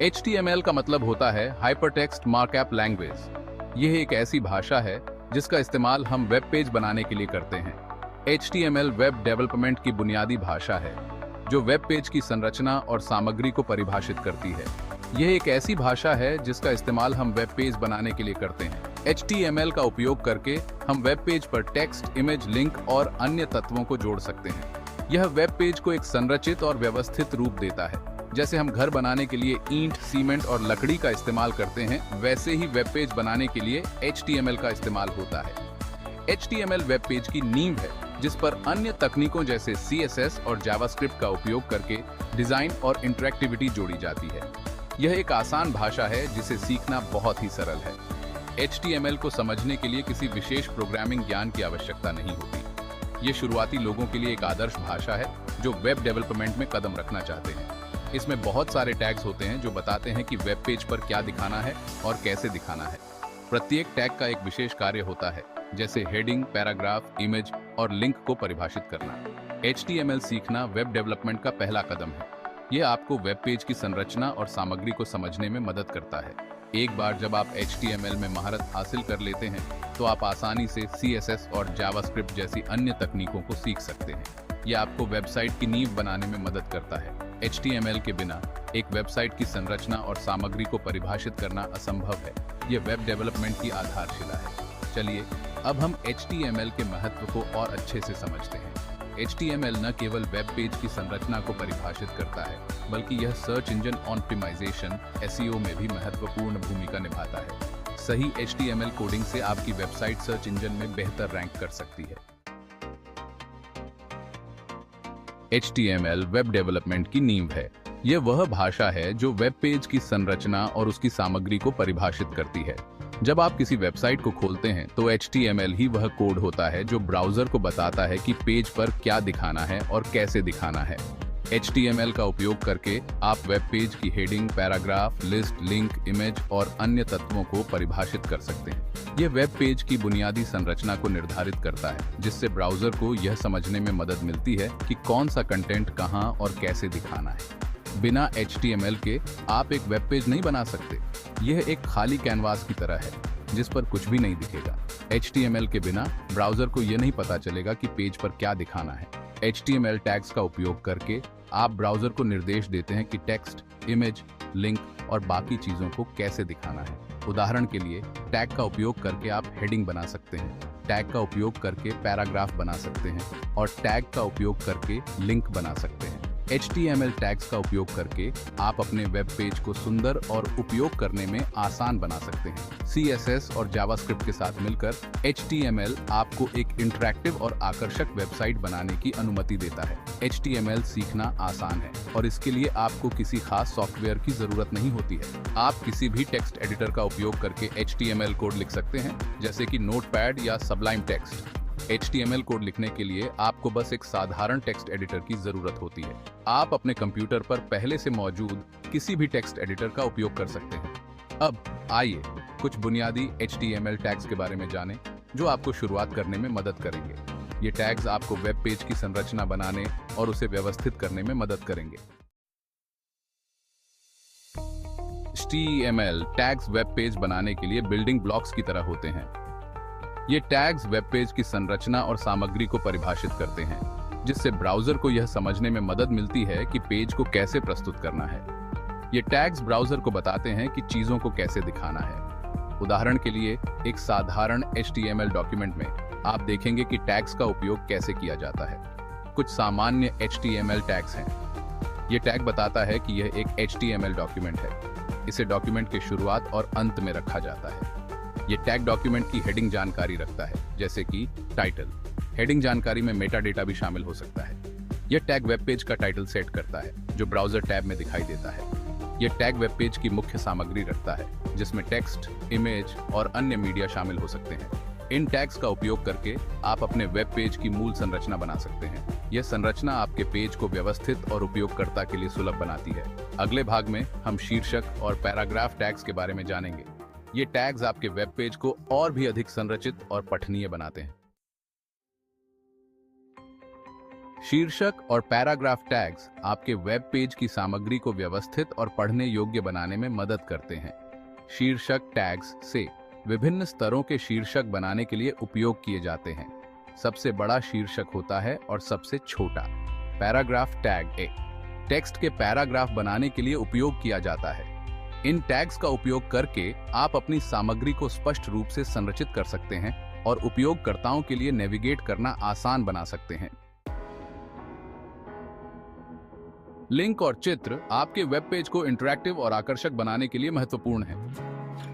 HTML का मतलब होता है हाइपरटेक्स्ट मार्कअप लैंग्वेज। यह एक ऐसी भाषा है जिसका इस्तेमाल हम वेब पेज बनाने के लिए करते हैं। HTML वेब डेवलपमेंट की बुनियादी भाषा है जो वेब पेज की संरचना और सामग्री को परिभाषित करती है। यह एक ऐसी भाषा है जिसका इस्तेमाल हम वेब पेज बनाने के लिए करते हैं। HTML का उपयोग करके हम वेब पेज पर टेक्स्ट, इमेज, लिंक और अन्य तत्वों को जोड़ सकते हैं। यह वेब पेज को एक संरचित और व्यवस्थित रूप देता है। जैसे हम घर बनाने के लिए ईंट, सीमेंट और लकड़ी का इस्तेमाल करते हैं, वैसे ही वेब पेज बनाने के लिए HTML का इस्तेमाल होता है। HTML वेब पेज की नींव है जिस पर अन्य तकनीकों जैसे CSS और जावास्क्रिप्ट का उपयोग करके डिजाइन और इंटरैक्टिविटी जोड़ी जाती है। यह एक आसान भाषा है जिसे सीखना बहुत ही सरल है। HTML को समझने के लिए किसी विशेष प्रोग्रामिंग ज्ञान की आवश्यकता नहीं होती। ये शुरुआती लोगों के लिए एक आदर्श भाषा है जो वेब डेवलपमेंट में कदम रखना चाहते हैं। इसमें बहुत सारे टैग्स होते हैं जो बताते हैं कि वेब पेज पर क्या दिखाना है और कैसे दिखाना है। प्रत्येक टैग का एक विशेष कार्य होता है, जैसे हेडिंग, पैराग्राफ, इमेज और लिंक को परिभाषित करना। HTML सीखना वेब डेवलपमेंट का पहला कदम है। यह आपको वेब पेज की संरचना और सामग्री को समझने में मदद करता है। एक बार जब आप HTML में महारत हासिल कर लेते हैं, तो आप आसानी से CSS और जावास्क्रिप्ट जैसी अन्य तकनीकों को सीख सकते हैं। यह आपको वेबसाइट की नींव बनाने में मदद करता है। HTML के बिना एक वेबसाइट की संरचना और सामग्री को परिभाषित करना असंभव है। यह वेब डेवलपमेंट की आधारशिला है। चलिए अब हम HTML के महत्व को और अच्छे से समझते हैं। HTML न केवल वेब पेज की संरचना को परिभाषित करता है, बल्कि यह सर्च इंजन ऑप्टिमाइजेशन SEO में भी महत्वपूर्ण भूमिका निभाता है। सही HTML कोडिंग से आपकी वेबसाइट सर्च इंजन में बेहतर रैंक कर सकती है। HTML वेब डेवलपमेंट की नींव है। यह वह भाषा है जो वेब पेज की संरचना और उसकी सामग्री को परिभाषित करती है। जब आप किसी वेबसाइट को खोलते हैं तो HTML ही वह कोड होता है जो ब्राउज़र को बताता है कि पेज पर क्या दिखाना है और कैसे दिखाना है। HTML का उपयोग करके आप वेब पेज की heading, paragraph, list, link, image और अन्य तत्वों को परिभाषित कर सकते हैं। यह वेब पेज की बुनियादी संरचना को निर्धारित करता है, जिससे ब्राउज़र को यह समझने में मदद मिलती है कि कौन सा कंटेंट कहां और कैसे दिखाना है। बिना HTML के आप एक वेब पेज नहीं बना सकते। यह एक खाली कैनवास की तरह है जिस पर कुछ भी नहीं दिखेगा। HTML के बिना ब्राउज़र को यह नहीं पता चलेगा कि पेज पर क्या दिखाना है। HTML टैग्स का उपयोग करके आप ब्राउज़र को निर्देश देते हैं कि टेक्स्ट, इमेज, लिंक और बाकी चीज़ों को कैसे दिखाना है। उदाहरण के लिए, टैग का उपयोग करके आप हेडिंग बना सकते हैं, टैग का उपयोग करके पैराग्राफ बना सकते हैं और टैग का उपयोग करके लिंक बना सकते हैं। HTML टैग्स का उपयोग करके आप अपने वेब पेज को सुंदर और उपयोग करने में आसान बना सकते हैं। CSS और जावास्क्रिप्ट के साथ मिलकर HTML आपको एक इंटरैक्टिव और आकर्षक वेबसाइट बनाने की अनुमति देता है। HTML सीखना आसान है और इसके लिए आपको किसी खास सॉफ्टवेयर की जरूरत नहीं होती है। आप किसी भी टेक्स्ट एडिटर का उपयोग करके HTML कोड लिख सकते हैं, जैसे कि नोटपैड या सबलाइम टेक्स्ट। HTML कोड लिखने के लिए आपको बस एक साधारण टेक्स्ट एडिटर की जरूरत होती है। आप अपने कंप्यूटर पर पहले से मौजूद किसी भी टेक्स्ट एडिटर का उपयोग कर सकते हैं। अब आइए कुछ बुनियादी HTML टैग्स के बारे में जानें जो आपको शुरुआत करने में मदद करेंगे। ये टैग्स आपको वेब पेज की संरचना बनाने और उसे व्यवस्थित करने में मदद करेंगे। HTML टैग्स वेब पेज बनाने के लिए बिल्डिंग ब्लॉक्स की तरह होते हैं। ये टैग्स वेब पेज की संरचना और सामग्री को परिभाषित करते हैं, जिससे ब्राउज़र को यह समझने में मदद मिलती है कि पेज को कैसे प्रस्तुत करना है। ये टैग्स ब्राउज़र को बताते हैं कि चीज़ों को कैसे दिखाना है। उदाहरण के लिए, एक साधारण HTML डॉक्यूमेंट में आप देखेंगे कि टैग्स का उपयोग कैसे किया जाता है। कुछ सामान्य HTML टैग्स हैं। ये टैग बताता है कि यह एक HTML डॉक्यूमेंट है। इसे डॉक्यूमेंट के शुरुआत और अंत में रखा जाता है। ये टैग डॉक्यूमेंट की हेडिंग जानकारी रखता है, जैसे कि टाइटल। हेडिंग जानकारी में मेटा डेटा भी शामिल हो सकता है। यह टैग वेब पेज का टाइटल सेट करता है, जो ब्राउज़र टैब में दिखाई देता है। यह टैग वेब पेज की मुख्य सामग्री रखता है, जिसमें टेक्स्ट, इमेज और अन्य मीडिया शामिल हो सकते हैं। इन टैग्स का उपयोग करके आप अपने वेब पेज की मूल संरचना बना सकते हैं। यह संरचना आपके पेज को व्यवस्थित और उपयोगकर्ता के लिए सुलभ बनाती है। अगले भाग में हम शीर्षक और पैराग्राफ टैग्स के बारे में जानेंगे। ये टैग्स आपके वेब पेज को और भी अधिक संरचित और पठनीय बनाते हैं। शीर्षक और पैराग्राफ टैग्स आपके वेब पेज की सामग्री को व्यवस्थित और पढ़ने योग्य बनाने में मदद करते हैं। शीर्षक टैग्स से विभिन्न स्तरों के शीर्षक बनाने के लिए उपयोग किए जाते हैं। सबसे बड़ा शीर्षक होता है और सबसे छोटा। पैराग्राफ टैग टेक्स्ट के पैराग्राफ बनाने के लिए उपयोग किया जाता है। इन टैग्स का उपयोग करके आप अपनी सामग्री को स्पष्ट रूप से संरचित कर सकते हैं और उपयोगकर्ताओं के लिए नेविगेट करना आसान बना सकते हैं। लिंक और चित्र आपके वेब पेज को इंटरैक्टिव और आकर्षक बनाने के लिए महत्वपूर्ण है।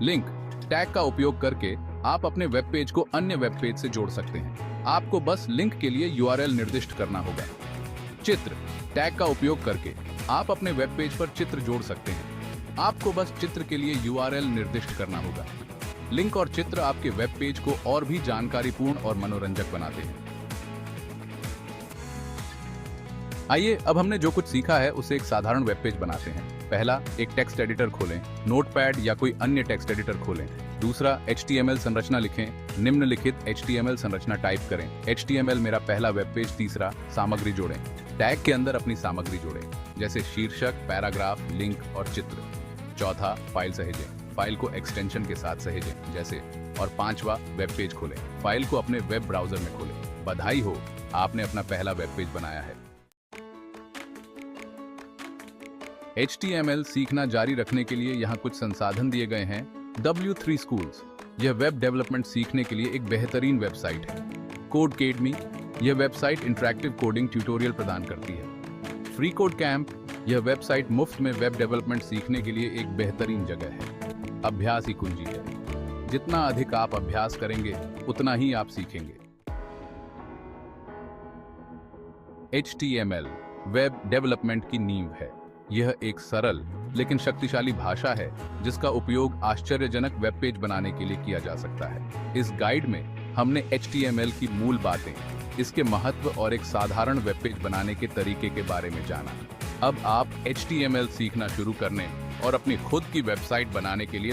लिंक टैग का उपयोग करके आप अपने वेब पेज को अन्य वेब पेज से जोड़ सकते हैं। आपको बस लिंक के लिए URL निर्दिष्ट करना होगा। चित्र टैग का उपयोग करके आप अपने वेब पेज पर चित्र जोड़ सकते हैं। आपको बस चित्र के लिए URL निर्दिष्ट करना होगा। लिंक और चित्र आपके वेब पेज को और भी जानकारीपूर्ण और मनोरंजक बनाते हैं। आइए अब हमने जो कुछ सीखा है उसे एक साधारण वेब पेज बनाते हैं। पहला, एक टेक्स्ट एडिटर खोलें। नोटपैड या कोई अन्य टेक्स्ट एडिटर खोलें। दूसरा, HTML संरचना लिखें। निम्नलिखित HTML संरचना टाइप करें। HTML मेरा पहला वेब पेज। तीसरा, सामग्री जोड़ें। टैग के अंदर अपनी सामग्री जोड़ें, जैसे शीर्षक, पैराग्राफ, लिंक और चित्र। चौथा, फाइल सहेजें। फाइल को एक्सटेंशन के साथ सहेजें, जैसे। और पांचवा, वेब पेज खोलें। फाइल को अपने वेब ब्राउजर में खोलें। बधाई हो, आपने अपना पहला वेब पेज बनाया है। HTML सीखना जारी रखने के लिए यहाँ कुछ संसाधन दिए गए हैं। W3 Schools, यह वेब डेवलपमेंट सीखने के लिए एक बेहतरीन वेबसाइट है। कोडकेडमी, यह वेबसाइट इंटरैक्टिव कोडिंग ट्यूटोरियल प्रदान करती है। फ्री कोड कैंप, यह वेबसाइट मुफ्त में वेब डेवलपमेंट सीखने के लिए एक बेहतरीन जगह है। अभ्यास ही कुंजी है। जितना अधिक आप अभ्यास करेंगे उतना ही आप सीखेंगे। HTML वेब डेवलपमेंट की नींव है। यह एक सरल लेकिन शक्तिशाली भाषा है जिसका उपयोग आश्चर्यजनक वेब पेज बनाने के लिए किया जा सकता है। इस गाइड में हमने HTML की मूल बातें, इसके महत्व और एक साधारण वेब पेज बनाने के तरीके के बारे में जाना। अब आप HTML सीखना शुरू करने और अपनी खुद की वेबसाइट बनाने के लिए